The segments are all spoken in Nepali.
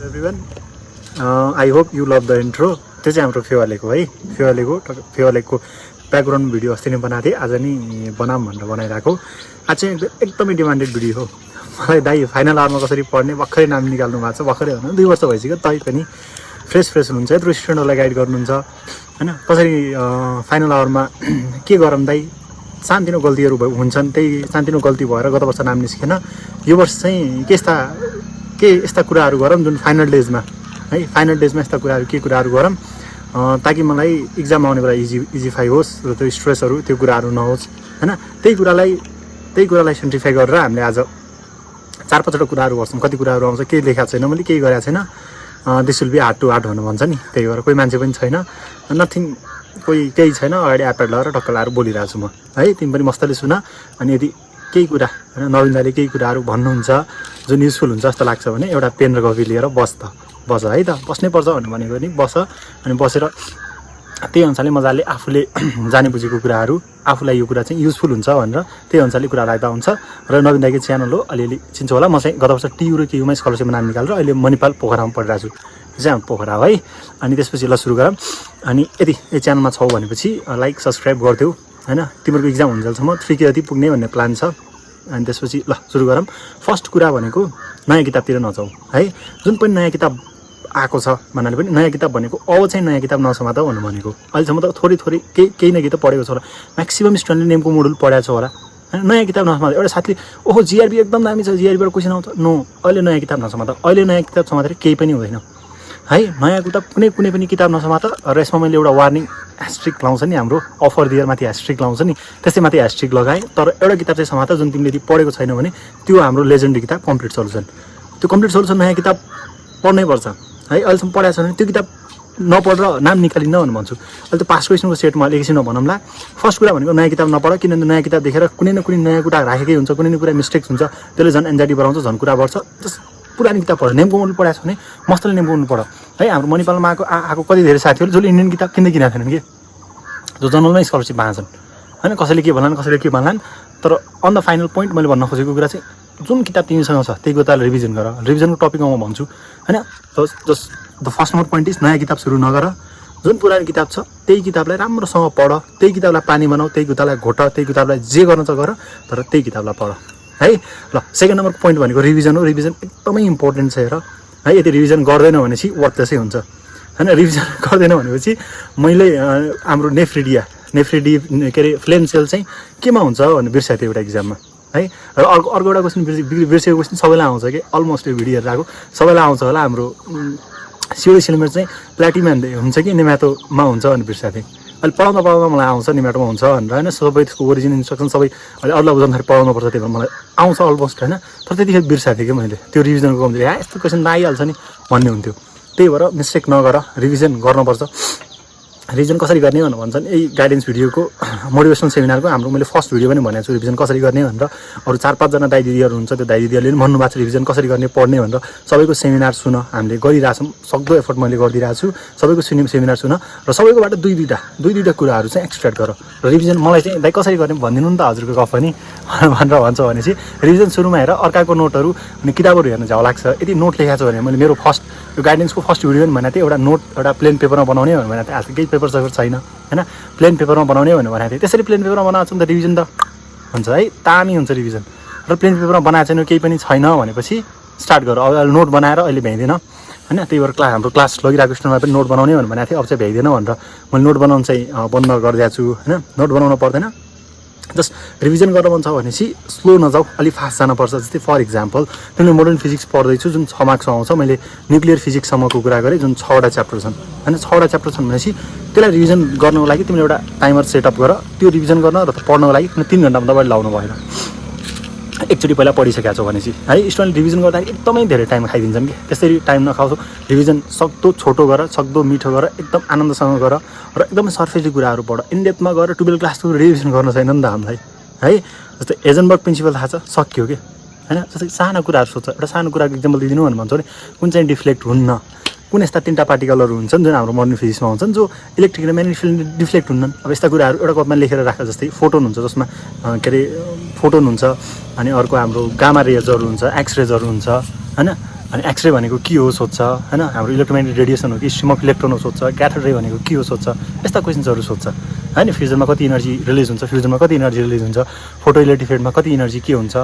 Everyone, I hope you love the intro. त्यो चाहिँ हाम्रो फेवालेको है, फेवालेको ब्याकग्राउन्ड भिडियो अस्ति नै बनाएको थिएँ, आज नि बनाऊँ भनेर बनाइरहेको। आज चाहिँ एकदमै डिमान्डेड भिडियो हो। मलाई दाइ फाइनल आवरमा कसरी पढ्ने भर्खरै नाम निकाल्नु भएको छ, भर्खरै होइन 2 वर्ष भइसक्यो, तै पनि फ्रेस हुनुहुन्छ, यत्रो स्टुडेन्टहरूलाई गाइड गर्नुहुन्छ हैन। कसरी फाइनल आवरमा के गरौँ दाइ, सानोतिनो गल्तीहरू हुन्छन्, त्यही सानोतिनो गल्ती भएर गत वर्ष नाम निस्केन। यो वर्ष चाहिँ के यस्ता कुराहरू गरौँ जुन फाइनल डेजमा है, फाइनल डेजमा यस्ता कुराहरू गरौँ ताकि मलाई इक्जाम आउने बेला इजिफाई होस् र त्यो स्ट्रेसहरू त्यो कुराहरू नहोस् हैन। त्यही कुरालाई सेन्ट्रिफाई गरेर हामीले आज 4-5 कुराहरू गर्छौँ। कति कुराहरू आउँछ केही लेखाएको छैन, मैले केही गरेको छैन। This will be hard to hard भन्नु भन्छ नि, त्यही भएर कोही मान्छे पनि छैन, नथिङ, कोही केही छैन, अगाडि आइप्याड लगाएर टक्क लगाएर बोलिरहेको छु म है। तिमी पनि मस्तले सुन। अनि यदि केही कुरा हैन नवीन दाइले केही कुराहरू भन्नुहुन्छ जुन युजफुल हुन्छ जस्तो लाग्छ भने एउटा पेन र कपी लिएर बस है त, बस्नै पर्छ भनेको नि बस। अनि बसेर त्यही अनुसारले मजाले आफूले जाने बुझेको कुराहरू, आफूलाई यो कुरा चाहिँ युजफुल हुन्छ भनेर त्यही अनुसारले कुरा राख्दा हुन्छ। र नवीन दाइको च्यानल हो, अलिअलि चिन्छ होला। म चाहिँ गत वर्ष टियु र केयुमा स्कलरसिपमा नाम निकालेर अहिले मणिपाल पोखरामा पढिरहेको छु। यो चाहिँ हाम्रो पोखरा हो है। अनि त्यसपछि ल सुरु गरौँ। अनि यदि यो च्यानलमा छौ भनेपछि लाइक सब्सक्राइब गरिदेऊ हैन। तिम्रो एक्जाम हुन्जेलसम्म 3K जति पुग्ने भन्ने प्लान छ। अनि त्यसपछि ल सुरु गरौँ। फर्स्ट कुरा भनेको नयाँ किताबतिर नजाऊ है। जुन पनि नयाँ किताब आएको छ भन्नाले पनि नयाँ किताब भनेको अब चाहिँ नयाँ किताब नसमात भन्नु भनेको। अहिलेसम्म त थोरै केही न केही त पढेको छ होला। म्याक्सिमम स्टुडेन्टले नेमको मोडुल पढाएको छ होला हैन। नयाँ किताब नसमात। एउटा साथीले ओहो जिआरबी एकदम दामी छ, जिआरबीबाट क्वेसन आउँछ, नो, अहिले नयाँ किताब नसमात। अहिले नयाँ किताब समातेर केही पनि हुँदैन है। नयाँ किताब कुनै पनि किताब नसमात। र यसमा मैले एउटा वार्निङ ह्यास्ट्रिक लाउँछ नि, हाम्रो अफर दिएर माथि ह्यास्ट्रिक लाउँछ नि, त्यस्तै माथि ह्यास्ट्रिक लगाएँ। तर एउटा किताब चाहिँ समात जुन तिमीले पढेको छैन भने त्यो हाम्रो लेजेन्डरी किताब कम्प्लिट सोल्युसन। त्यो कम्प्लिट सोल्युसन नयाँ किताब पढ्नै पर्छ है। अहिलेसम्म पढाएको छ भने त्यो किताब नपढेर नाम निकालिन्न भन्नु भन्छु। अहिले त पास क्वेसनको सेटमा एकैछिनमा भनौँला। फर्स्ट कुरा भनेको नयाँ किताब नपढ, किनभने नयाँ किताब देखेर कुनै न कुनै नयाँ कुरा राखेकै हुन्छ, कुनै न कुनै मिस्टेक्स हुन्छ, त्यसले झन् एन्जाइटी बढाउँछ, झन् कुरा बढ्छ। पुरानो किताब पढ, नेमको मोडल पढाएको छ भने मस्तले नेमको मोडल पढ है। हाम्रो मणिपालमा आएको कति धेरै साथीहरू जसले इन्डियन किताब किन्दै किनेको थिएनन् कि, जो जनरलमै स्कलरसिप पाएछन् हैन। कसैले के भन्लान्, तर अन द फाइनल पोइन्ट मैले भन्न खोजेको कुरा चाहिँ जुन किताब तिमीसँग छ त्यही कुरालाई रिभिजन गर। रिभिजनको टपिकमा म भन्छु हैन। Just the first number point is नयाँ किताब सुरु नगर। जुन पुरानो किताब छ त्यही किताबलाई राम्रोसँग पढ, त्यही किताबलाई पानी बनाऊ, त्यही किताबलाई घोट, त्यही किताबलाई जे गर्न छ गर, तर त्यही किताबलाई पढ है। ल सेकेन्ड नम्बर पोइन्ट भनेको रिभिजन हो। रिभिजन एकदमै इम्पोर्टेन्ट छ हेर है। यदि रिभिजन गर्दैन भनेपछि वर्तलसै हुन्छ हैन। रिभिजन गर्दैन भनेपछि मैले हाम्रो नेफ्रिडी के अरे फ्लेम सेल चाहिँ केमा हुन्छ भनेर बिर्सेको थिएँ एउटा इक्जाममा है। र अर्को एउटा क्वेसन बिर्सेको क्वेसन सबैलाई आउँछ कि, अलमोस्ट यो भिडियोहरू आएको सबैलाई आउँछ होला। हाम्रो सिओडी सिलिमेट चाहिँ प्लाटिमा हुन्छ कि नेमाटोमा हुन्छ भनेर बिर्सेको थिएँ। अहिले पढाउँदा मलाई आउँछ नेमाटोमा हुन्छ भनेर हैन। सबै त्यसको ओरिजिन इन्स्ट्रक्सन सबै अहिले अरूलाई बुझाउँदाखेरि पढाउनुपर्छ, त्यही भएर मलाई आउँछ अलमोस्ट हैन। तर त्यतिखेर बिर्सेको थिएँ कि मैले त्यो रिभिजनको कम्ती यस्तो क्वेसन त आइहाल्छ नि भन्ने हुन्थ्यो। त्यही भएर मिस्टेक नगर, रिभिजन गर्नुपर्छ। रिभिजन कसरी गर्ने भनेर भन्छन् यही गाइडेन्स भिडियोको मोटिभेसनल सेमिनारको हाम्रो मैले फर्स्ट भिडियो पनि भनेको छु रिभिजन कसरी गर्ने भनेर। अरू 4-5 जना दाइ दिदीहरू हुन्छ, त्यो दाइ दिदीहरूले पनि भन्नुभएको छ रिभिजन कसरी गर्ने पढ्ने भनेर। सबैको सेमिनार सुन, हामीले गरिरहेछौँ, सक्दो एफर्ट मैले गरिदिरहेको छु। सबैको सेमिनार सुन र सबैकोबाट दुई-दुईवटा कुराहरू चाहिँ एक्सट्र्याक्ट गर। र रिभिजन मलाई चाहिँ दाइ कसरी गर्ने भनिदिनु नि त हजुरको कम्पनी भनेर भन्छ भनेपछि रिभिजन सुरुमा हेर, अर्काको नोटहरू अनि किताबहरू हेर्न झ्याउ लाग्छ। यदि नोट लेखाएको छ भने मैले मेरो फर्स्ट यो गाइडेन्सको फर्स्ट भिडियो पनि भनेको थिएँ, एउटा नोट एउटा प्लेन पेपरमा बनाउने भनेको थिएँ। आज केही पेपर छैन हैन, प्लेन पेपरमा बनाउने भनेको थिएँ। त्यसरी प्लेन पेपरमा बनाएको छ नि त रिभिजन त हुन्छ है, दामी हुन्छ रिभिजन। र प्लेन पेपरमा बनाएको छैन, केही पनि छैन भनेपछि स्टार्ट गर। अब नोट बनाएर अहिले भ्याइँदैन हैन। त्यही भएर हाम्रो क्लास लगिरहेको स्टुडेन्टमा पनि नोट बनाउने भनेको थिएँ, अब चाहिँ भ्याइँदैन भनेर मैले नोट बनाउनु चाहिँ बन्द गरिदिएको छु हैन। नोट बनाउनु पर्दैन, जस्ट रिभिजन गर्न मन छ भनेपछि स्लो नजाऊ, अलिक फास्ट जानुपर्छ। जस्तै फर इक्जाम्पल तिमीले मोडर्न फिजिक्स पढ्दैछु जुन 6 मार्क्स आउँछ, मैले न्युक्लियर फिजिक्ससम्मको कुरा गरेँ जुन 6वटा च्याप्टर छन् हैन। 6वटा च्याप्टर छन् भनेपछि त्यसलाई रिभिजन गर्नको लागि तिमीले एउटा टाइमर सेटअप गर। त्यो रिभिजन गर्न र पढ्नको लागि तिमीले 3 घण्टामा तपाईँ लाउनु भएन, एकचोटि पहिला पढिसकेको छौ भनेपछि है। स्टुडेन्टले रिभिजन गर्दा एकदमै धेरै टाइम खाइदिन्छन् कि, त्यसरी टाइम नखाऊ। रिभिजन सक्दो छोटो गर, सक्दो मिठो गर, एकदम आनन्दसँग गर र एकदमै सर्फेसली कुराहरू पढ। इनडेप्थमा गएर 12 क्लासको रिभिजन गर्न छैन नि त हामीलाई है। जस्तै हेजनबर्ग प्रिन्सिपल थाहा छ, सक्यो कि हैन। जस्तै सानो कुराहरू सोध्छ, एउटा सानो कुराको इक्जाम्पल दिदिनु भनेर भन्छ भने कुन चाहिँ डिफ्लेक्ट हुन्न, कुन यस्ता 3टा पार्टिकलहरू हुन्छन् जुन हाम्रो मोडर्न फिजिक्समा हुन्छन् जो इलेक्ट्रिक र म्याग्नेटिक डिफ्लेक्ट हुन्छन्। अब यस्ता कुराहरू एउटा कपमा लेखेर राख। जस्तै फोटोन हुन्छ जसमा के अरे फोटोन हुन्छ, अनि अर्को हाम्रो गामा रेजहरू हुन्छ, एक्स रेजहरू हुन्छ हैन। अनि एक्सरे भनेको के हो सोध्छ हैन, हाम्रो इलेक्ट्रोम्याग्नेटिक रेडिएसन हो कि स्ट्रिम अफ इलेक्ट्रोन हो सोध्छ, क्याथोड रे भनेको के हो सोध्छ, यस्ता क्वेसन्सहरू सोध्छ हैन। फ्युजनमा कति एनर्जी रिलिज हुन्छ, फ्युजनमा कति एनर्जी रिलिज हुन्छ, फोटो इलेक्ट्रिक कति एनर्जी के हुन्छ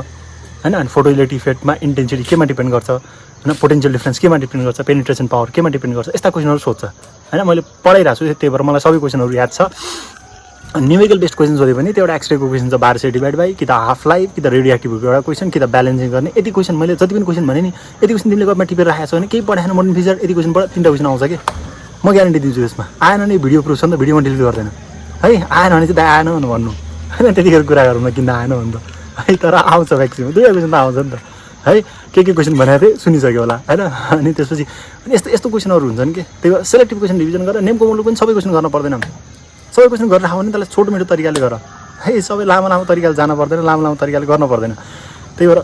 हैन, अनि फोटो इलेक्ट्रिक इफेक्टमा इन्टेन्सिटी केमा डिपेन्ड गर्छ हैन, पोटेन्शियल डिफरेन्स केमा डिपेन्ड गर्छ, पेनिट्रेसन पावर केमा डिपेन्ड गर्छ, यस्ता क्वेसनहरू सोध्छ हैन। मैले पढाइरहेको छु, त्यही भएर मलाई सबै क्वेसनहरू याद छ। न्युमेरिकल बेस्ड क्वेसन सोधे पनि त्यो एउटा एक्सरेको क्वेसन छ 1200 डिभाइड बाई कि त हाफ लाइफ कि त रेडियोएक्टिभको एउटा क्वेसन कि त ब्यालेन्सिङ गर्ने, यति क्वेसन मैले जति पनि क्वेसन भने नि यति क्वेसन तिमीले कपमा टिपेर राखेको छ भने केही पढाएन मोडर्न फिजिक्स यति क्वेसन पढ 3टा क्वेसन आउँछ कि म ग्यारेन्टी दिन्छु यसमा। आएन नि भिडियो प्रुफ छ नि त, भिडियोमा डिलिट गर्दैन है, आएन भने चाहिँ आएन भनेर भन्नु हैन, त्यतिखेर कुरा गरौँ न किन आएन भन्नु है, तर आउँछ म्याक्सिमम 2 क्वेसन त आउँछ नि त है। के क्वेसन भनेको थिएँ सुनिसक्यो होला हैन। अनि त्यसपछि यस्तो यस्तो क्वेसनहरू हुन्छन् कि त्यही भएर सेलेक्टिभ क्वेसन रिभिजन गरेर नेमको मुलुक पनि सबै क्वेसन गर्न पर्दैन, सबै क्वेसन गरेर आयो भने त्यसलाई छोटो मिठो तरिकाले गर है, सबै लामो लामो तरिकाले जान पर्दैन, लामो लामो तरिकाले गर्न पर्दैन। त्यही भएर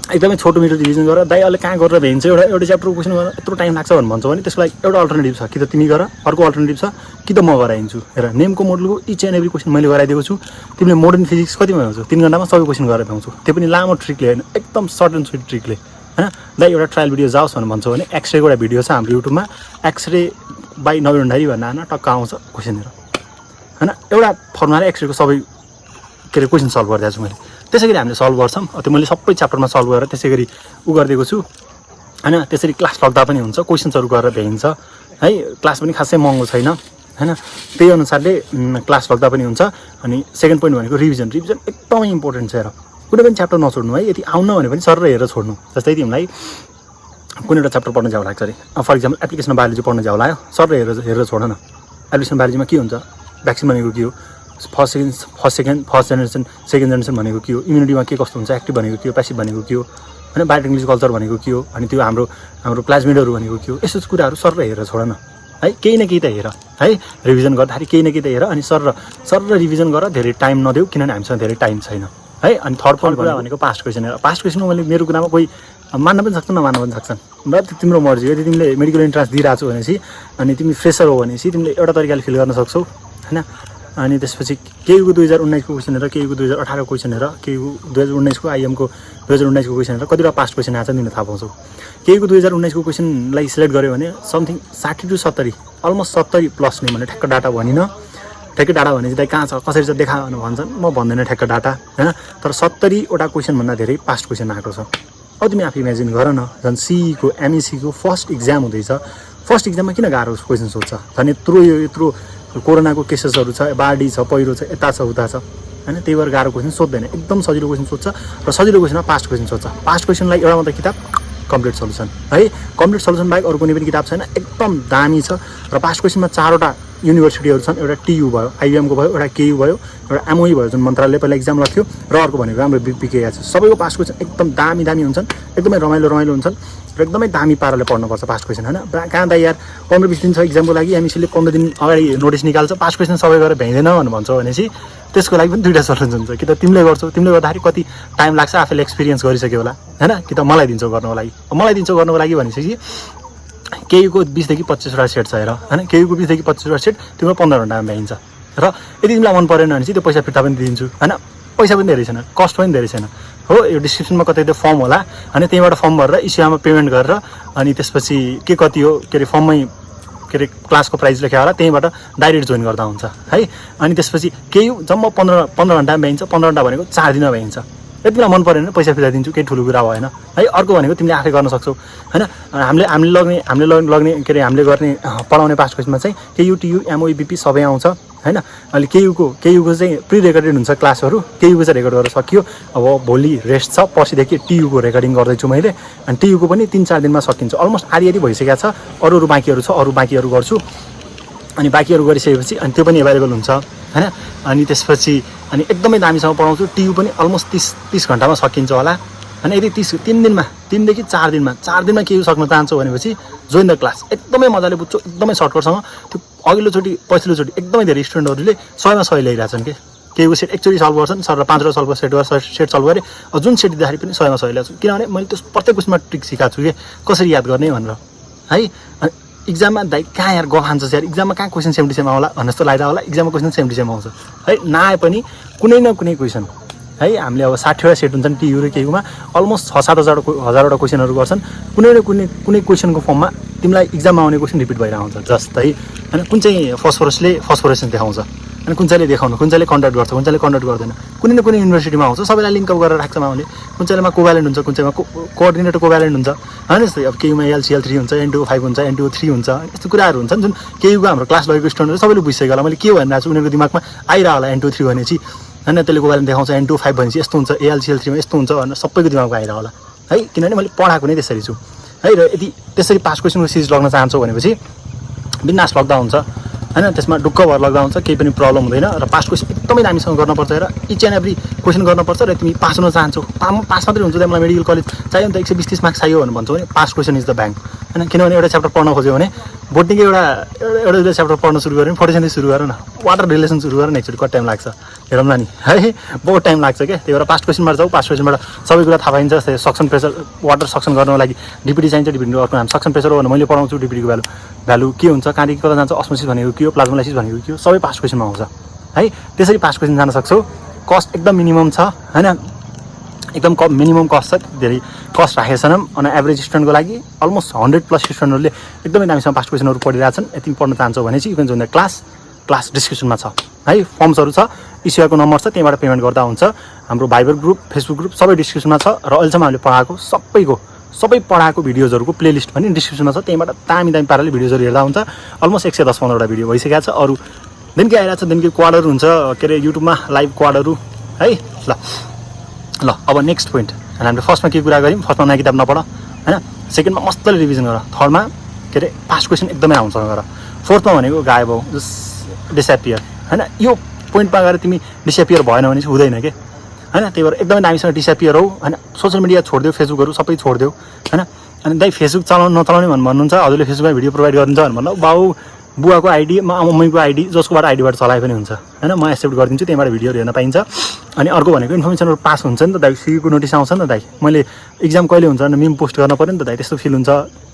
एकदमै छोटो मिठो रिभिजन गरेर दाइ अहिले कहाँ गरेर भ्याइन्छ एउटा च्याप्टरको क्वेसन गर्न यत्रो टाइम लाग्छ भन्छ भने त्यसको लागि एउटा अल्टरनेटिभ छ, कि त तिमी गर, अर्को अल्टरनेटिभ छ कि त म गराइदिन्छु। हेर नेमको मोडलको इच एन्ड एभ्री क्वेसन मैले गराइदिएको छु, तिमीले मोडर्न फिजिक्स कतिमा भ्याउँछौ 3 घन्टामा सबै क्वेसन गरेर भ्याउँछौ, त्यो पनि लामो ट्रिकले होइन, एकदम सर्ट एन्ड स्विट ट्रिकले हैन। दाइ एउटा ट्रायल भिडियो जाओस् भनेर भन्छौ भने एक्सरेको एउटा भिडियो छ हाम्रो युट्युबमा, एक्सरे बाई नवीन भण्डारी भनेर आएन टक्क आउँछ क्वेसनहरू हैन। एउटा फर्मुलाले एक्सरेको सबै के अरे क्वेसन सल्भ गरिदिएको छु मैले, त्यसै गरी हामीले सल्भ गर्छौँ। त्यो मैले सबै च्याप्टरमा सल्भ गरेर त्यसै गरी गरिदिएको छु हैन। त्यसरी क्लास लग्दा पनि हुन्छ, क्वेसन्सहरू गरेर भ्याइन्छ है, क्लास पनि खासै महँगो छैन हैन, त्यही अनुसारले क्लास लग्दा पनि हुन्छ। अनि सेकेन्ड पोइन्ट भनेको रिभिजन, रिभिजन एकदमै इम्पोर्टेन्ट छ। हेर कुनै पनि च्याप्टर नछोड्नु है, यदि आउन भने पनि सर हेरेर छोड्नु। जस्तै तिमीलाई कुनै एउटा च्याप्टर पढ्न झ्याउ लाग्छ अरे, फर इक्जाम्पल एप्लिकेसन बायोलोजी पढ्न झ्याउ लाग्यो, सर हेरेर छोड न। एप्लिकेसन बायोलोजीमा के हुन्छ, भ्याक्सिन भनेको के हो, फर्स्ट जेनेरेसन सेकेन्ड जेनेरेसन भनेको के हो, इम्युनिटीमा के कस्तो हुन्छ, एक्टिभ भनेको के हो, प्यासिभ भनेको के हो हैन, बायोटेक्नोलोजी कल्चर भनेको के हो, अनि त्यो हाम्रो प्लाज्मिडहरू भनेको के हो, यस्तो कुराहरू सर हेरेर छोड न है, केही न केही त हेर है। रिभिजन गर्दाखेरि केही न केही त हेर, अनि सर रिभिजन गर, धेरै टाइम नदेऊ किनभने हामीसँग धेरै टाइम छैन है। अनि थर्ड पोइन्ट भनेको पास्ट क्वेसन हेर। पास्ट क्वेसनमा मैले मेरो कुरामा कोही मान्न पनि सक्छन् नमान्न पनि सक्छन्, र तिम्रो मर्जी। यदि तिमीले मेडिकल इन्ट्रान्स दिइरहेको छौ भनेपछि अनि तिमी फ्रेसर हो भनेपछि तिमीले एउटा तरिकाले फिल गर्न सक्छौ हैन। अनि त्यसपछि केयुको 2019को क्वेसन हेर, केयुको 2018को क्वेसन हेर, केयुको 2019को आइएमको 2019को क्वेसन हेर, कतिवटा पास्ट क्वेसन आएको छ तिमीले थाहा पाउँछौ। केयुको 2019को क्वेसनलाई सिलेक्ट गर्यो भने समथिङ 60 to 70 अलमोस्ट 70 प्लस नै, भने ठ्याक्क डाटा भनिन, ठ्याक्कै डाटा भने चाहिँ कहाँ छ कसरी चाहिँ देखा भनेर भन्छन्, म भन्दैन ठ्याक्क डाटा हैन, तर 70वटा क्वेसनभन्दा धेरै पास्ट क्वेसन आएको छ। अब तिमी आफै इमेजिन गर न, झन् सिईको एमएसीको फर्स्ट इक्जाम हुँदैछ, फर्स्ट इक्जाममा किन गाह्रो क्वेसन सोध्छ, झन् यत्रो कोरोनाको केसेसहरू छ, बाढी छ, पहिरो छ, यता छ उता छ हैन, त्यही भएर गाह्रो क्वेसन सोध्दैन, एकदम सजिलो क्वेसन सोध्छ। र सजिलो क्वेसनमा पास्ट क्वेसन सोध्छ। पास्ट क्वेसनलाई एउटा मात्र किताब कम्प्लिट सल्युसन है, कम्प्लिट सल्युसन बाहेक अरू कुनै पनि किताब छैन, एकदम दामी छ। र पास्ट क्वेसनमा 4वटा युनिभर्सिटीहरू छन्, एउटा टियु भयो, आइबिएमको भयो, एउटा केयु भयो, एउटा एमओई भयो जुन मन्त्रालयले पहिला इक्जाम लाग्थ्यो, र अर्को भनेको हाम्रो बिपिकेया छ। सबैको पास्ट क्वेसन एकदम दामी हुन्छन्, एकदमै रमाइलो हुन्छन्, र एकदमै दामी पाराले पढ्नुपर्छ पास्ट क्वेसन हैन। कहाँ दाइ यार 15-20 दिन छ इक्जामको लागि, एमएसीले 15 दिन अगाडि नोटिस निकाल्छ, पास्ट क्वेसन सबै गरेर भ्याइँदैन भनेर भन्छौ भनेपछि त्यसको लागि पनि 2टा सल्युसन हुन्छ, कि त तिमीले गर्छौ, तिमीले गर्दाखेरि कति टाइम लाग्छ आफैले एक्सपिरियन्स गरिसक्यो होला हैन, कि त मलाई दिन्छौ गर्नको लागि। मलाई दिन्छौ गर्नको लागि भनेपछि केयुको 20 देखि 25वटा सेट छ हेर हैन, केयुको 20 देखि 25वटा सेट तिम्रो 15 घन्टामा भ्याइन्छ। र यदि तिमीलाई मन परेन भने चाहिँ त्यो पैसा फिर्ता पनि दिन्छु हैन, पैसा पनि धेरै छैन, कस्ट पनि धेरै छैन हो। यो डिस्क्रिप्सनमा कतै त्यो फर्म होला, अनि त्यहीँबाट फर्म भरेर इसेवामा पेमेन्ट गरेर अनि त्यसपछि के कति हो के अरे फर्ममै के अरे क्लासको प्राइस लेखेर होला, त्यहीँबाट डाइरेक्ट जोइन गर्दा हुन्छ है। अनि त्यसपछि केही जम्मा 15 घन्टामा भ्याइन्छ, 15 घन्टा भनेको 4 दिनमा भ्याइन्छ। यदि तिमीलाई मन परेन पैसा फिर्ता दिन्छु, केही ठुलो कुरा भएन है। अर्को भनेको तिमीले आफै गर्न सक्छौ हैन। हामीले लग्ने के अरे हामीले गर्ने पढाउने पास्ट क्वेसनमा चाहिँ केयु टियु एमओई बिपी सबै आउँछ हैन। अहिले केयुको चाहिँ प्रि रेकर्डेड हुन्छ क्लासहरू, केयुको चाहिँ रेकर्ड गरेर सकियो। अब भोलि रेस्ट छ, पर्सिदेखि टियुको रेकर्डिङ गर्दैछु मैले, अनि टियुको पनि 3-4 दिनमा सकिन्छ। अलमोस्ट आधी भइसकेको छ, अरू बाँकीहरू छ, अरू बाँकीहरू गर्छु। अनि बाँकीहरू गरिसकेपछि अनि त्यो पनि एभाइलेबल हुन्छ हैन। अनि त्यसपछि अनि एकदमै दामीसँग पढाउँछु। टियु पनि अलमोस्ट 30 घन्टामा सकिन्छ होला हैन। यदि 3 देखि 4 दिनमा केही सक्न चाहन्छौ भनेपछि जोइन द क्लास, एकदमै मजाले बुझ्छौ, एकदमै सर्टकटसँग। त्यो पछिल्लोचोटि एकदमै धेरै स्टुडेन्टहरूले 100मा 100 ल्याइरहेछन् कि केहीको सेट एकचोटि सल्भ गर्छन्, सर 5वटा सल्भ सेट सल्भ गरेँ, जुन सेट दिँदाखेरि पनि 100मा 100 ल्याउँछु, किनभने मैले त्यो प्रत्येक क्वेसनमा ट्रिक सिकाएको छु कि कसरी याद गर्ने भनेर है। इक्जाममा दाइ कहाँ यार गफान्छ यार, इक्जाममा कहाँ क्वेसन 70 सेम आउला भन्ने जस्तो लाग्दा होला, इक्जाममा क्वेसन 70 सेम आउँछ है। नआए पनि कुनै न कुनै क्वेसन है हामीले अब 60वटा सेट हुन्छन् टियु र केयुमा अलमोस्ट 6-7 हजारवटा क्वेसनहरू गर्छन् कुनै न कुनै क्वेसनको फर्ममा तिमीलाई इक्जाममा आउने क्वेसन रिपिट भइरहेको हुन्छ जस्तै हैन कुन चाहिँ फस्फोरसेसन देखाउँछ अनि कुन चाहिँले देखाउनु कुन चाहिँले कन्डक्ट गर्छ कुन चाहिँले कन्डक्ट गर्दैन कुनै न कुनै युनिभर्सिटीमा आउँछ सबैलाई लिङ्क अप गरेर राख्छ माउले कुन चाहिँमा कोभ्यालेन्ट हुन्छ कुन चाहिँमा कोअर्डिनेटर कोभ्यालेन्ट हुन्छ हैन यस्तै अब केयुमा LCl3 हुन्छ N2O5 हुन्छ N2O3 हुन्छ यस्तो कुराहरू हुन्छन् जुन केयुको हाम्रो क्लास लगेको स्टुडेन्टले सबैले बुझिसक्यो होला मैले के भनिरहेको छु उनीहरूको दिमागमा आइरह होला N2O3 भनेपछि हैन त्यसले कोभ्यालेन्ट देखाउँछ N2O5 भनेपछि यस्तो हुन्छ AlCl3 मा यस्तो हुन्छ भनेर सबैको दिमागमा आइरह होला है किनभने मैले पढाएको नै त्यसरी छु है र यदि त्यसरी पास क्वेसनको सिरिज लग्न चाहन्छौ भनेपछि बिन्दास लग्दा हुन्छ हैन त्यसमा ढुक्क भएर लग्दा हुन्छ केही पनि प्रब्लम हुँदैन र पास क्वेसन एकदमै दामीसँग गर्नुपर्छ र इच एन्ड एभ्री क्वेसन गर्नुपर्छ र तिमी पास हुन चाहन्छौ पास मात्रै हुन्छ मलाई मेडिकल कलेज चाहियो नि त 120-30 मार्क्स चाहियो भनेर भन्छौ भने pass question is the bank हैन किनभने एउटा च्याप्टर पढ्न खोज्यो भने बोर्डिङको एउटा च्याप्टर पढ्न सुरु गऱ्यो भने 40 सुरु गर न वाटर रिलेसन सुरु गर न एकचोटि कति टाइम लाग्छ हेरौँ न नि है बहुत टाइम लाग्छ के त्यही भएर पास क्वेसनबाट जाऊ पास क्वेसनबाट सबै कुरा थाहा पाइन्छ जस्तै सक्सन प्रेसर वाटर सक्सन गर्नको लागि डिपिटी चाहिन्छ डिपिटीको अर्को नाम सक्सन प्रेसर हो भने मैले पढाउँछु डिपिटीको भ्यालु के हुन्छ कहाँदेखि कता जान्छ अस्मोसिस भनेको के हो प्लाज्मोलाइसिस भनेको के हो सबै पास क्वेसनमा आउँछ है त्यसरी पास क्वेसन जान सक्छौ कस्ट एकदम मिनिमम छ हैन एकदम मिनिमम कस्ट छ धेरै कस्ट राखेको छैनौँ अनि एभरेज स्टुडेन्टको लागि अलमोस्ट 100+ स्टुडेन्टहरूले एकदमै दामीसँग पास क्वेसनहरू पढिरहेछन् यति पढ्न चाहन्छौ भने चाहिँ you can join the class डिस्क्रिप्सनमा छ है फर्म्सहरू छ इसेवाको नम्बर छ त्यहीँबाट पेमेन्ट गर्दा हुन्छ हाम्रो भाइबर ग्रुप फेसबुक ग्रुप सबै डिस्क्रिप्सनमा छ र अहिलेसम्म हामीले पढाएको सबै पढाएको भिडियोजहरूको प्लेलिस्ट पनि डिस्क्रिप्सनमा छ त्यहीँबाट दामी पाराले भिडियोजहरू हेर्दा हुन्छ अलमोस्ट 110-15वटा भिडियो भइसकेको छ अरू दिनकै आइरहेको छ दिनकै क्वाडहरू हुन्छ के अरे युट्युबमा लाइभ क्वाडहरू है ल अब नेक्स्ट पोइन्ट हामीले फर्स्टमा के कुरा गऱ्यौँ फर्स्टमा नयाँ किताब नपढ हैन सेकेन्डमा मस्तले रिभिजन गर थर्डमा के अरे पास क्वेसन एकदमै आउँछ गर फोर्थमा भनेको गायब हो जस्ट डिसएपियर हैन यो पोइन्टमा गएर तिमी डिसएपियर भएन भने चाहिँ हुँदैन के हैन त्यही भएर एकदमै दामीसँग डिसएपियर हो हैन सोसियल मिडिया छोडिदेऊ फेसबुकहरू सबै छोडिदेऊ हैन अनि दाइ फेसबुक नचलाउने भन्नुहुन्छ हजुरले फेसबुकमा भिडियो प्रोभाइड गरिदिन्छ भने भन्नु बाउ बुवाको आइडी मम्मीको आइडी जसकोबाट आइडीबाट चलाए पनि हुन्छ हैन म एक्सेप्ट गरिदिन्छु त्यहीँबाट भिडियोहरू हेर्न पाइन्छ अनि अर्को भनेको इन्फर्मेसनहरू पास हुन्छ नि त दाइ सीको नोटिस आउँछ नि त दाइ मैले इक्जाम कहिले हुन्छ भने मिम पोस्ट गर्न पऱ्यो नि त दाइ त्यस्तो फिल हुन्छ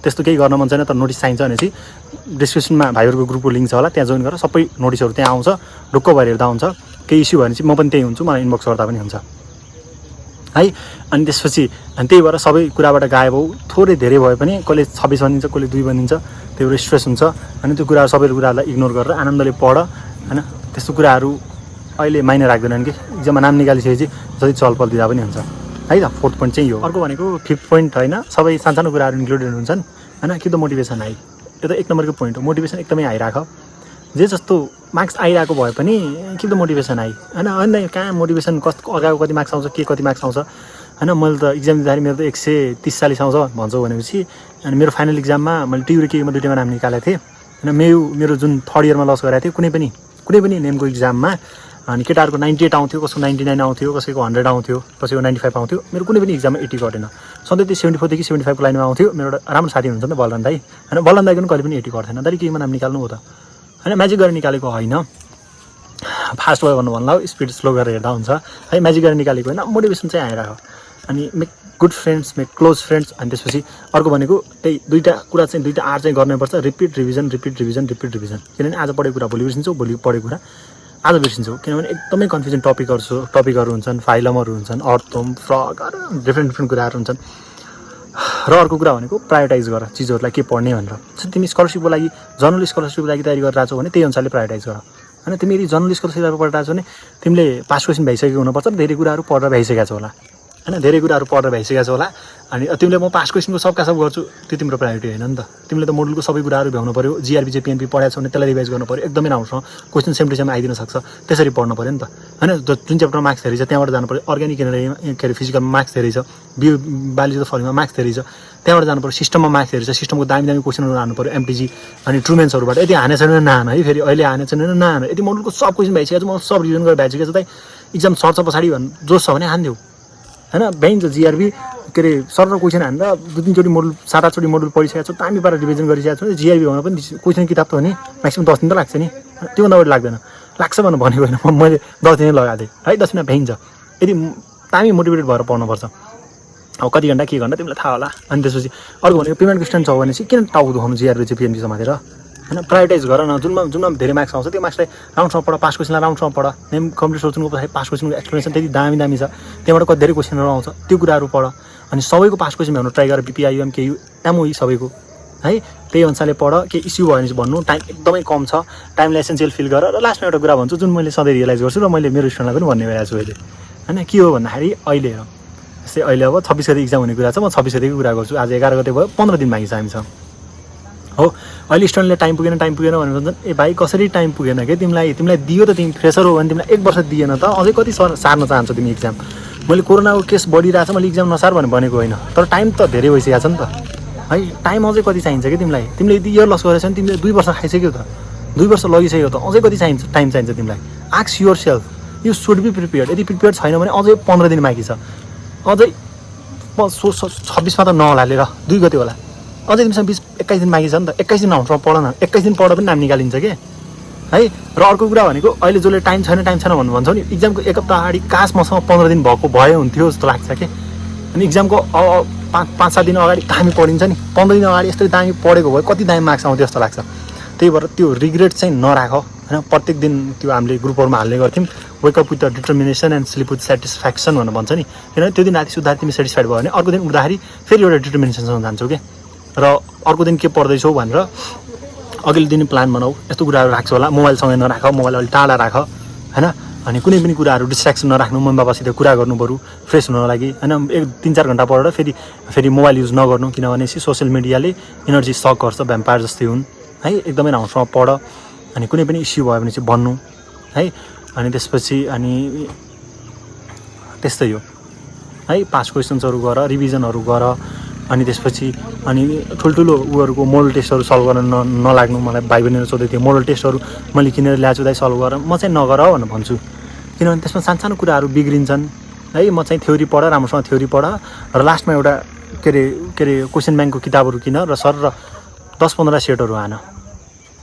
त्यस्तो केही गर्न मन छैन तर नोटिस चाहिन्छ भनेपछि डिस्क्रिप्सनमा भाइहरूको ग्रुपको लिङ्क छ होला त्यहाँ जोइन गरेर सबै नोटिसहरू त्यहाँ आउँछ ढुक्क भएर हेर्दा हुन्छ केही इस्यु भने चाहिँ म पनि त्यही हुन्छु मलाई इनबक्स गर्दा पनि हुन्छ है अनि त्यसपछि त्यही भएर सबै कुराबाट गायब हो थोरै धेरै भए पनि कसले 26 भनिदिन्छ कसले 2 भनिदिन्छ त्यो भएर स्ट्रेस हुन्छ अनि त्यो कुराहरू सबै कुराहरूलाई इग्नोर गरेर आनन्दले पढ हैन त्यस्तो कुराहरू अहिले माइने राख्दैनन् कि इक्जाममा नाम निकालिसकेपछि जति चलपल दिँदा पनि हुन्छ है त फोर्थ पोइन्ट चाहिँ यो अर्को भनेको फिफ्थ पोइन्ट हैन सबै सानो कुराहरू इन्क्लुडेड हुन्छन् हैन कि त मोटिभेसन हाई यो त 1 नम्बरको पोइन्ट हो मोटिभेसन एकदमै हाई राख जे जस्तो मार्क्स आइरहेको भए पनि कि त मोटिभेसन हाई हैन अनि कहाँ मोटिभेसन अर्काको कति मार्क्स आउँछ के कति मार्क्स आउँछ हैन मैले त इक्जाम दिँदाखेरि मेरो त 130-40 आउँछ भन्छौ भनेपछि अनि मेरो फाइनल इक्जाममा मैले टियु र केयुमा दुईटैमा नाम निकालेको थिएँ हैन मेरो जुन थर्ड इयरमा लस गरेको थिएँ कुनै पनि नेमको इक्जाममा अनि केटाहरूको 98 आउँथ्यो कसैको 99 आउँथ्यो कसैको 100 आउँथ्यो कसैको 95 आउँथ्यो मेरो कुनै पनि इक्जाममा 80 घटेन सधैँ त्यो 74 देखि 75 को लाइनमा आउँथ्यो मेरो एउटा राम्रो साथी हुनुहुन्छ नि त बलराम दाइ हैन बलराम दाइको पनि कहिले पनि 80 घट्दैन दाइ केहीमा नाम निकाल्नु हो त हैन म्याजिक गरेर निकालेको होइन फास्ट भयो भन्नु भन्ला स्पिड स्लो गरेर हेर्दा हुन्छ है म्याजिक गरेर निकालेको होइन मोटिभेसन चाहिँ आइरहेको अनि make good friends make close friends अनि त्यसपछि अर्को भनेको त्यही दुईटा कुरा चाहिँ दुईटा आर चाहिँ गर्नुपर्छ रिपिट रिभिजन किनभने आज पढेको कुरा भोलि बिर्सिन्छौ भोलि पढेको कुरा आज बिर्सिन्छौ किनभने एकदमै कन्फ्युजन टपिकहरू हुन्छन् फाइलमहरू हुन्छन् अर्थोम फ्रगहरू डिफ्रेन्ट कुराहरू हुन्छन् र अर्को कुरा भनेको प्रायोरिटाइज गर चिजहरूलाई के पढ्ने भनेर तिमी स्कलरसिपको लागि जनरल स्कलरसिपको लागि तयारी गरिरहेको छौ भने त्यही अनुसारले प्रायोरिटाइज गर हैन तिमी यदि जनरल स्कलरसिप पढिरहेको छौ भने तिमीले पास क्वेसन भइसकेको हुनुपर्छ धेरै कुराहरू पढेर भइसकेको छ होला हैन धेरै कुराहरू पढेर भइसकेको छ होला अनि तिमीले म पास क्वेसनको सबका सब गर्छु त्यो तिम्रो प्रायोरिटी होइन नि त तिमीले त मोडुलको सबै कुराहरू भ्याउनु पर्यो जिआरबी जेपीएनपी पढाएको छ भने त्यसलाई रिभाइज गर्नु पर्यो एकदमै राम्रोसँग क्वेसन सेम टु सेम आइदिन सक्छ त्यसरी पढ्नु पर्यो नि त हैन जुन च्याप्टरमा मार्क्स धेरै छ त्यहाँबाट जानु पर्यो अर्ग्यानिक के अरे फिजिकलमा मार्क्स धेरै छ बायोलोजी त फर्ममा मार्क्स धेरै छ त्यहाँबाट जानु पर्यो सिस्टममा मार्क्स धेरै छ सिस्टमको दामी क्वेसनहरू हान्नु पर्यो एमटिजी अनि ट्रुमेन्सहरूबाट यदि हाने छैन नहान है फेरि अहिले हाने छैन नहान यदि मोडुलको सब क्वेसन भइसकेको छ म सब रिभिजन गरेर भइसकेको छ त इक्जाम सर्छ पछाडि जोस छ भने हान्देऊ हैन भ्याइन्छ जिआरबी के अरे सरर क्वेसन हानेर 2-3 चोटि मोडुल 7-8 चोटि मोडुल पढिसकेको छ दामी पारा रिभिजन गरिसकेको छ जिआरबी भन्न पनि क्वेसन किताब त हो नि म्याक्सिमम 10 दिन त लाग्छ नि त्योभन्दा बढी लाग्दैन लाग्छ भनेको होइन मैले 10 दिनै लगाएको थिएँ है 10 दिनमा भ्याइन्छ यदि दामी मोटिभेटेड भएर पढ्नुपर्छ अब कति घन्टा के घन्टा तिमीलाई थाहा होला अनि त्यसपछि अर्को भनेको पेमेन्टको स्ट्यान्ड छ भने चाहिँ किन टाउको दुखाउनु जिआरबी चाहिँ पिएनजी समातेर होइन प्रायोरिटाइज गर न, जुनमा धेरै मार्क्स आउँछ त्यो मार्क्सलाई राउन्डसम्म पढ, पास क्वेसनलाई राउन्डसम्म पढ, नेम कम्प्लिट सोच्नुको पछाडि पास क्वेसनको एक्सप्लेनेसन त्यति दामी छ, त्यहाँबाट कति धेरै क्वेसनहरू आउँछ त्यो कुराहरू पढ, अनि सबैको पास क्वेसन भ्याउनु ट्राई गर, बिपिआइएम केयु एमओई सबैको है, त्यही अनुसारले पढ। के इस्यु भयो भने चाहिँ भन्नु, टाइम एकदमै कम छ, टाइमलाई एसेन्सियल फिल गर। र लास्टमा एउटा कुरा भन्छु जुन मैले सधैँ रियलाइज गर्छु र मैले मेरो स्टुडेन्टलाई पनि भन्ने भइरहेको छु अहिले, होइन के हो भन्दाखेरि अहिले जस्तै अहिले अब 26 गते इक्जाम हुने कुरा छ, म 26 गतेको कुरा गर्छु, आज 11 गते भयो, 15 दिन बाँकी छ हामीसँग हो। अहिले स्टुडेन्टले टाइम पुगेन भनेर भन्छन्, ए भाइ कसरी टाइम पुगेन के तिमीलाई दियो त, तिमी फ्रेसर हो भने तिमीलाई 1 वर्ष दिएन त, अझै कति सार्न चाहन्छौ तिमी इक्जाम। मैले कोरोनाको केस बढिरहेछ, मैले इक्जाम नसार भनेको होइन, तर टाइम त धेरै भइसकेको छ नि त है, टाइम अझै कति चाहिन्छ कि तिमीलाई यदि इयर लस गरेछ भने तिमीले 2 वर्ष खाइसक्यौ त, 2 वर्ष लगिसक्यो त, अझै कति टाइम चाहिन्छ तिमीलाई। Ask yourself, you should be prepared. यदि प्रिपेयर्ड छैन भने अझै 15 दिन बाँकी छ, अझै 26मा त नहोला लिएर 2 गते होला, अझै तिमीसँग 21 दिन बाँकी छ नि त, 21 दिन राउन्डसम्म पढ न, 21 दिन पढ पनि नाम निकालिन्छ के है। र अर्को कुरा भनेको अहिले जसले टाइम छैन भन्छौ नि, इक्जामको 1 हप्ता अगाडि काश मसँग 15 दिन भए हुन्थ्यो जस्तो लाग्छ कि, अनि इक्जामको 5-7 दिन अगाडि दामी पढिन्छ नि, 15 दिन अगाडि यस्तै दामी पढेको भए कति दामी मार्क्स आउँथ्यो जस्तो लाग्छ। त्यही भएर त्यो रिग्रेट चाहिँ नराख होइन। प्रत्येक दिन त्यो हामीले ग्रुपहरूमा हाल्ने गर्थ्यौँ, wake up with the determination and sleep with satisfaction भनेर भन्छ नि, किनभने त्यो दिन राति सुत्दा तिमी सेटिस्फाइड भयो भने अर्को दिन उठ्दाखेरि फेरि एउटा डिटर्मिनेसनसँग जान्छौ क्या। र अर्को दिन के पढ्दैछौ भनेर अघिल्लो दिन प्लान बनाऊ, यस्तो कुराहरू राख्छौ होला, मोबाइलसँगै नराख, मोबाइल अलिक टाढा राख होइन, अनि कुनै पनि कुराहरू डिस्ट्र्याक्सन नराख्नु, मम्मी बाबासित कुरा गर्नु बरु फ्रेस हुनको लागि होइन। 3-4 घन्टा पढेर फेरि मोबाइल युज नगर्नु, किनभने सोसियल मिडियाले एनर्जी सक गर्छ, भ्याम्पायर जस्तै हुन् है। एकदमै राम्रोसँग पढ, अनि कुनै पनि इस्यु भयो भने चाहिँ भन्नु है। अनि त्यसपछि अनि त्यस्तै हो है, पास क्वेसन्सहरू गर, रिभिजनहरू गर, अनि त्यसपछि अनि ठुल्ठुलो उहरूको मोडल टेस्टहरू सल्भ गर्न नलाग्नु। मलाई भाइ बहिनीहरू सोध्दै थियो मोडल टेस्टहरू मैले किनेर ल्याएको दाइ सल्भ गर, म चाहिँ नगर भनेर भन्छु, किनभने त्यसमा सानो कुराहरू बिग्रिन्छन् है। म चाहिँ थ्योरी पढ, राम्रोसँग थ्योरी पढ, र लास्टमा एउटा के अरे क्वेसन ब्याङ्कको किताबहरू किन र सर र 10-15 सेटहरू आन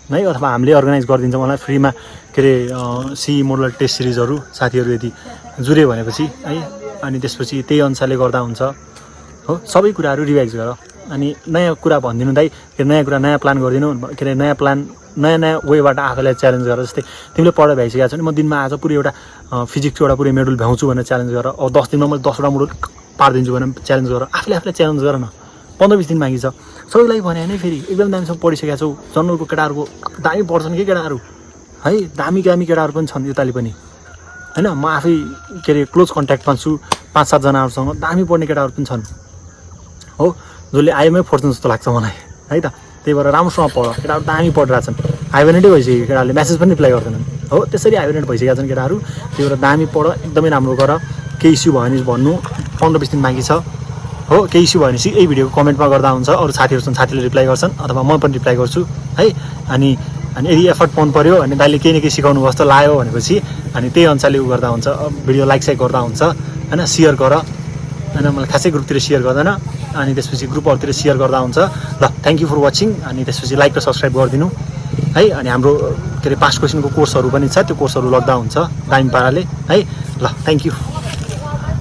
है, अथवा हामीले अर्गनाइज गरिदिन्छौँ मलाई फ्रीमा के अरे सी मोडल टेस्ट सिरिजहरू, साथीहरू यदि जुरे भनेपछि है। अनि त्यसपछि त्यही अनुसारले गर्दा हुन्छ हो। सबै कुराहरू रिभाइज गर, अनि नयाँ कुरा भनिदिनु दाइ, नयाँ कुरा नयाँ प्लान गरिदिनु, के अरे नयाँ प्लान नयाँ वेबाट आफैलाई च्यालेन्ज गर। जस्तै तिमीले पढाइ भइसकेको छ भने म दिनमा आज पुरै एउटा फिजिक्सको एउटा पुरै मोडुल भ्याउँछु भनेर च्यालेन्ज गर। अब 10 दिनमा मैले 10वटा मोडुल पारिदिन्छु भनेर च्यालेन्ज गर, आफूलाई च्यालेन्ज गर न। 15-20 दिन बाँकी छ, सबैलाई भने होइन फेरि एकदम दामीसँग पढिसकेका छौ, जनरलको केटाहरूको दामी पढ्छन् कि केटाहरू है, दामी केटाहरू पनि छन् योतालि पनि होइन। म आफै के अरे क्लोज कन्ट्याक्टमा छु 5-7 जनाहरूसँग, दामी पढ्ने केटाहरू पनि छन् हो, जसले आइएमै फोर्छन् जस्तो लाग्छ मलाई है त। त्यही भएर राम्रोसँग पढ, केटाहरू दामी पढिरहेछन्, हाइभेनेटै भइसक्यो, केटाहरूले मेसेज पनि रिप्लाई गर्दैनन् हो, त्यसरी हाइभेनेट भइसकेका छन् केटाहरू। त्यही भएर दामी पढ, एकदमै राम्रो गर। केही इस्यु भयो भने भन्नु, 15-20 दिन बाँकी छ हो। केही इस्यु भयो भने यही भिडियोको कमेन्टमा गर्दा हुन्छ, अरू साथीले रिप्लाई गर्छन् अथवा म पनि रिप्लाई गर्छु है। अनि यदि एफर्ट मन पऱ्यो अनि दाइले केही न केही सिकाउनु भयो जस्तो लाग्यो भनेपछि अनि त्यही अनुसारले उ गर्दा हुन्छ, भिडियो लाइक गर्दा हुन्छ होइन, सेयर गर होइन। मलाई खासै ग्रुपतिर सेयर गर्दैन, अनि त्यसपछि ग्रुपहरूतिर सेयर गर्दा हुन्छ ल। थ्याङ्क यू फर वाचिङ, अनि त्यसपछि लाइक र सब्सक्राइब गरिदिनु है। अनि हाम्रो के अरे पास्ट क्वेसनको कोर्सहरू पनि छ, त्यो कोर्सहरू लग्दा हुन्छ दामी पाराले है। ल थ्याङ्क यू।